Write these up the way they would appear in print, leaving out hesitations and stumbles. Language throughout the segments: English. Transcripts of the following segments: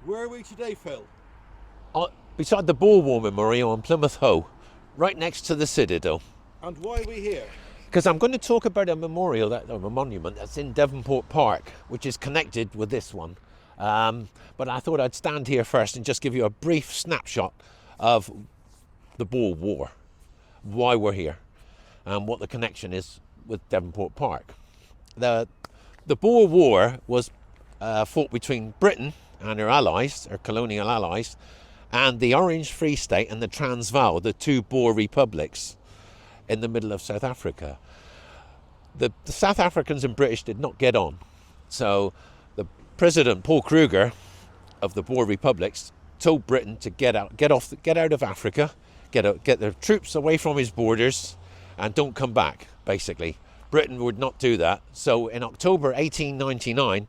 Where are we today, Phil? Beside the Boer War Memorial on Plymouth Hoe, right next to the Citadel. And why are we here? Because I'm going to talk about a memorial, a monument that's in Devonport Park, which is connected with this one. But I thought I'd stand here first and just give you a brief snapshot of the Boer War, why we're here, and what the connection is with Devonport Park. The Boer War was fought between Britain and her allies, her colonial allies, and the Orange Free State and the Transvaal, the two Boer republics in the middle of South Africa. The South Africans and British did not get on. So the President Paul Kruger of the Boer republics told Britain to get out of Africa, get their troops away from his borders, and don't come back, basically. Britain would not do that. So in October 1899,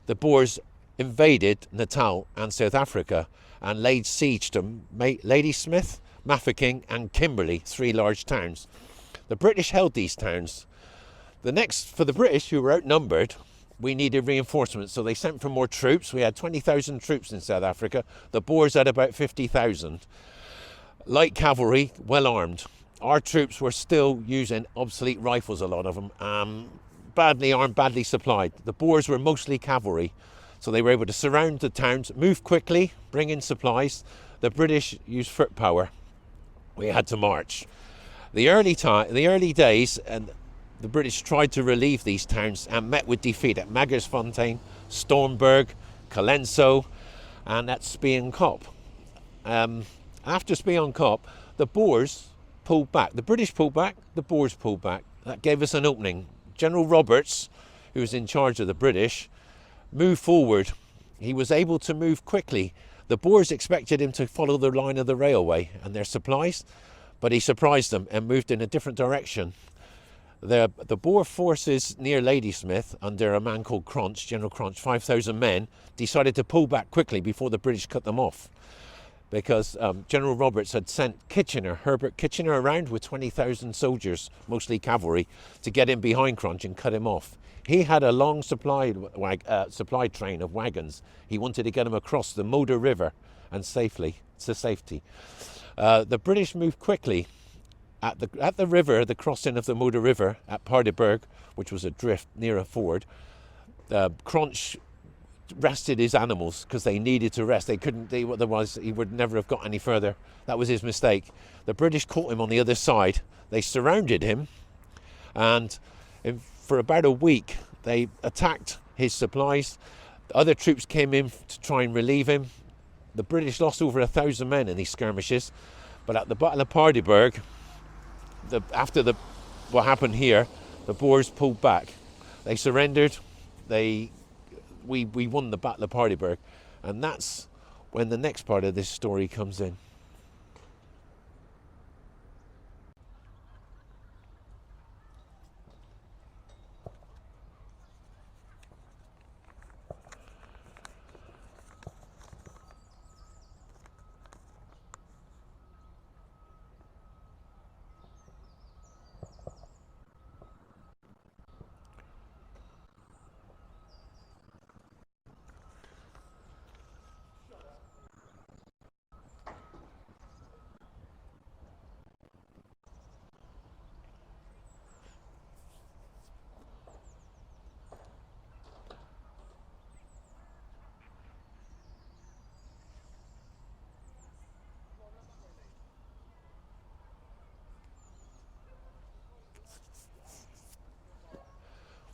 the Boers invaded Natal and South Africa and laid siege to Ladysmith, Mafeking and Kimberley, three large towns. The British held these towns. For the British, who were outnumbered, we needed reinforcements, so they sent for more troops. We had 20,000 troops in South Africa. The Boers had about 50,000. Light cavalry, well armed. Our troops were still using obsolete rifles, a lot of them, badly armed, badly supplied. The Boers were mostly cavalry, so they were able to surround the towns, move quickly, bring in supplies. The British used foot power. We had to march. The early days, and the British tried to relieve these towns and met with defeat at Magersfontein, Stormberg, Colenso, and at Spienkop. After Spienkop, the Boers pulled back. The British pulled back, the Boers pulled back. That gave us an opening. General Roberts, who was in charge of the British, moved forward. He was able to move quickly. The Boers expected him to follow the line of the railway and their supplies, but he surprised them and moved in a different direction. The Boer forces near Ladysmith, under a man called Cronch, General Cronch, 5,000 men, decided to pull back quickly before the British cut them off, because General Roberts had sent Herbert Kitchener around with 20,000 soldiers, mostly cavalry, to get in behind Cronch and cut him off. He had a long supply train of wagons. He wanted to get them across the Moder River and safety. The British moved quickly at the river, the crossing of the Moder River at Paardeberg, which was a drift near a ford. Cronch rested his animals because they needed to rest. Otherwise he would never have got any further. That was his mistake. The British caught him on the other side. They surrounded him, and for about a week they attacked his supplies. The other troops came in to try and relieve him. The British lost over 1,000 men in these skirmishes, but at the Battle of Paardeberg, after what happened here, the Boers pulled back. They surrendered. We won the Battle of Paardeberg, and that's when the next part of this story comes in.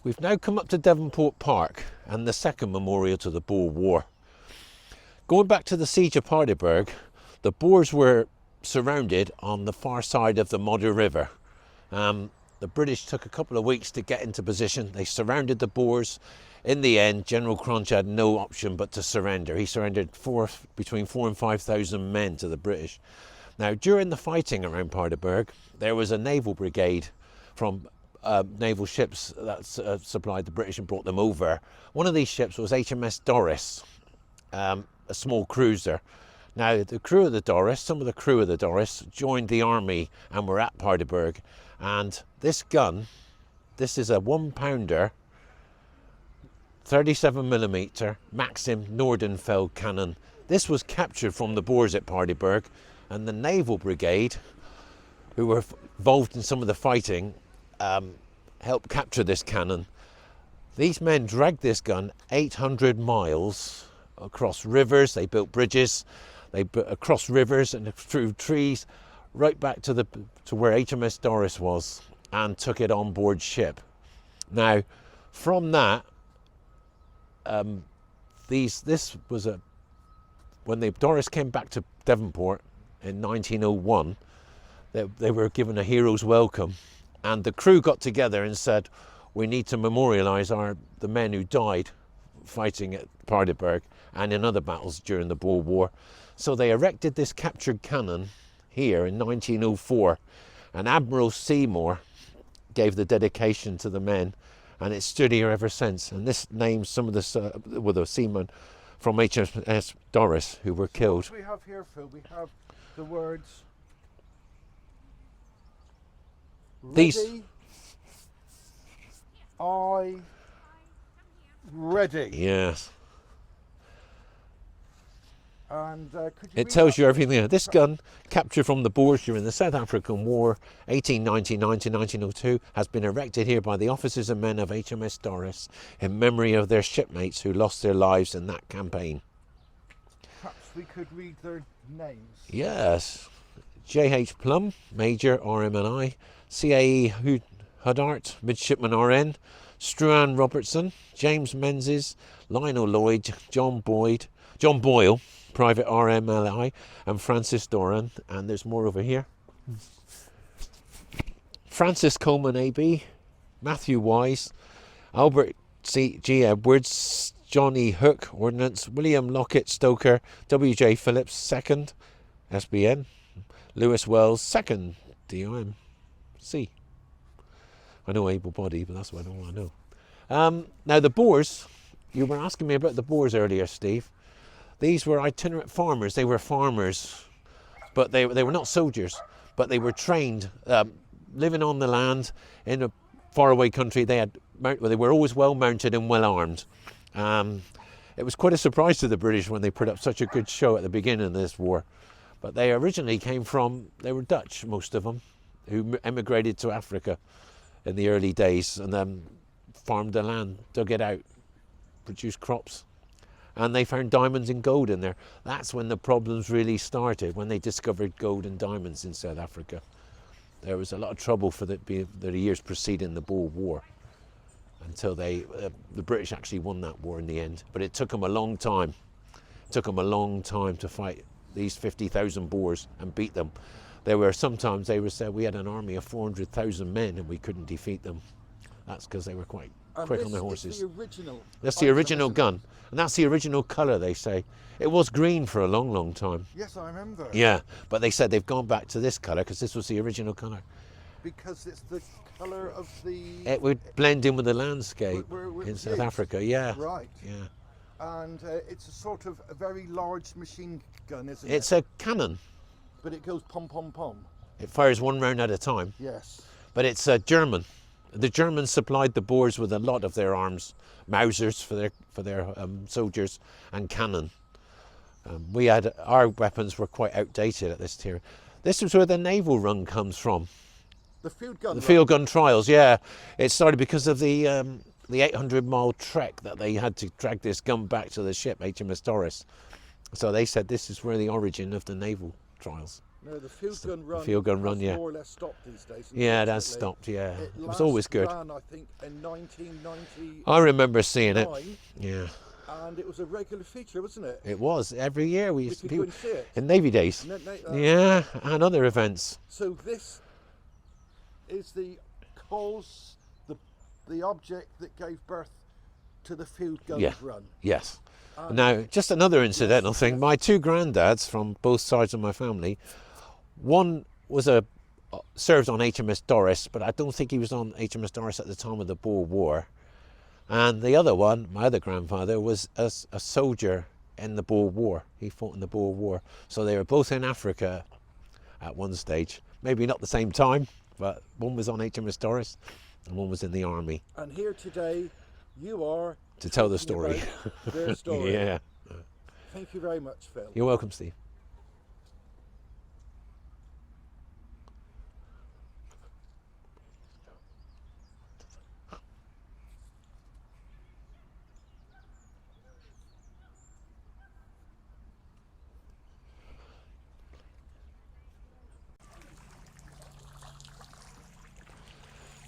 We've now come up to Devonport Park and the second memorial to the Boer War. Going back to the siege of Paardeberg, the Boers were surrounded on the far side of the Moder River. The British took a couple of weeks to get into position. They surrounded the Boers. In the end, General Cronch had no option but to surrender. He surrendered between 4,000 and 5,000 men to the British. Now, during the fighting around Paardeberg, there was a naval brigade from naval ships that supplied the British and brought them over. One of these ships was HMS Doris, a small cruiser. Now, some of the crew of the Doris joined the army and were at Paardeberg. And this gun, this is a 1-pounder 37mm Maxim Nordenfeld cannon. This was captured from the Boers at Paardeberg, and the Naval Brigade, who were involved in some of the fighting, helped capture this cannon. These men dragged this gun 800 miles across rivers. They built bridges, across rivers and through trees, right back to where HMS Doris was, and took it on board ship. Now, from that, when the Doris came back to Devonport in 1901, they were given a hero's welcome, and the crew got together and said, we need to memorialise the men who died fighting at Paardeberg and in other battles during the Boer War. So they erected this captured cannon here in 1904, and Admiral Seymour gave the dedication to the men, and it's stood here ever since. And this names some of the seamen from HMS Doris who were killed. What do we have here, Phil? We have the words ready, ready. Yes. And it tells you everything there. This gun, captured from the Boers during the South African War, 1899 to 1902, has been erected here by the officers and men of HMS Doris in memory of their shipmates who lost their lives in that campaign. Perhaps we could read their names. Yes. J.H. Plum, Major, RMNI. C.A.E. Huddart, Midshipman RN. Struan Robertson, James Menzies, Lionel Lloyd, John Boyle, Private RMLI, and Francis Doran, and there's more over here. Francis Coleman AB, Matthew Wise, Albert G. Edwards, Johnny Hook, Ordnance, William Lockett Stoker, W.J. Phillips, 2nd, SBN, Lewis Wells, 2nd, DOMC. I know able-bodied, but that's all I know. Now the Boers, you were asking me about the Boers earlier, Steve. These were itinerant farmers. They were farmers, but they were not soldiers, but they were trained, living on the land in a faraway country. They were always well mounted and well armed. It was quite a surprise to the British when they put up such a good show at the beginning of this war. But they originally they were Dutch, most of them, who emigrated to Africa in the early days and then farmed the land, dug it out, produced crops. And they found diamonds and gold in there. That's when the problems really started, when they discovered gold and diamonds in South Africa. There was a lot of trouble for the years preceding the Boer War, until the British actually won that war in the end. But it took them a long time. It took them a long time to fight these 50,000 Boers and beat them. Sometimes they would say we had an army of 400,000 men and we couldn't defeat them. That's because they were quite quick on their horses. That's the original gun. And that's the original colour, they say. It was green for a long, long time. Yes, I remember. Yeah, but they said they've gone back to this colour because this was the original colour. Because it's the colour of the... It would blend in with the landscape in South Africa, yeah. Right. Yeah. And it's a sort of a very large machine gun, isn't it? It's a cannon. But it goes pom pom pom. It fires one round at a time. Yes. But it's German. The Germans supplied the Boers with a lot of their arms, Mausers for their soldiers, and cannon. Our weapons were quite outdated at this time. This is where the naval run comes from. The field gun. The field gun trials, yeah. It started because of the 800-mile trek that they had to drag this gun back to the ship HMS Doris. So they said this is where the origin of the naval trials. No, the field gun run, yeah. More or less stopped these days. Yeah, that's stopped. Yeah, it was always good. Ran, I think, in 1990. I remember seeing it. Yeah. And it was a regular feature, wasn't it? It was every year. We used to go and see it in Navy Days. Yeah, and other events. So this is the object that gave birth to the field gun run. Yes. Now, just another incidental thing. My two granddads from both sides of my family. One was served on HMS Doris, but I don't think he was on HMS Doris at the time of the Boer War. And the other one, my other grandfather, was a soldier in the Boer War. He fought in the Boer War. So they were both in Africa at one stage. Maybe not the same time, but one was on HMS Doris and one was in the army. And here today you are to tell the talking story. about their story. Yeah. Thank you very much, Phil. You're welcome, Steve.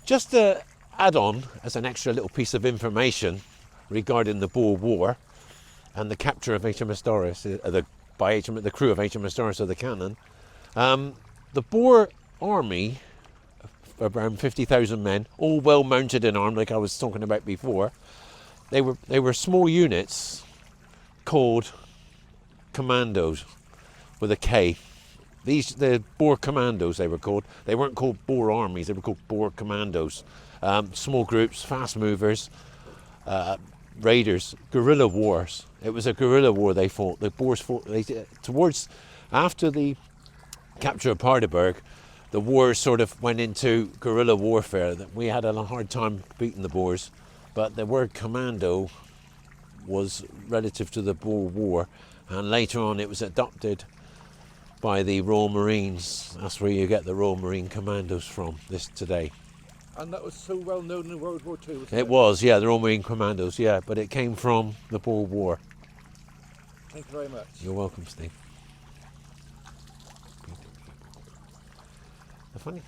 Just to add on as an extra little piece of information regarding the Boer War and the capture of HMS Doris, by the crew of HMS Doris of the Cannon, the Boer army, around 50,000 men, all well mounted and armed, like I was talking about before, they were small units called commandos with a K. The Boer commandos, they were called. They weren't called Boer armies, they were called Boer commandos. Small groups, fast movers, raiders, guerrilla wars. It was a guerrilla war they fought. The Boers fought, after the capture of Paardeberg, the war sort of went into guerrilla warfare. We had a hard time beating the Boers, but the word commando was relative to the Boer War, and later on it was adopted by the Royal Marines. That's where you get the Royal Marine Commandos from today. And that was so well known in World War II, wasn't it? It was, yeah, the Royal Marine Commandos, yeah, but it came from the Boer War. Thank you very much. You're welcome, Steve. Funny.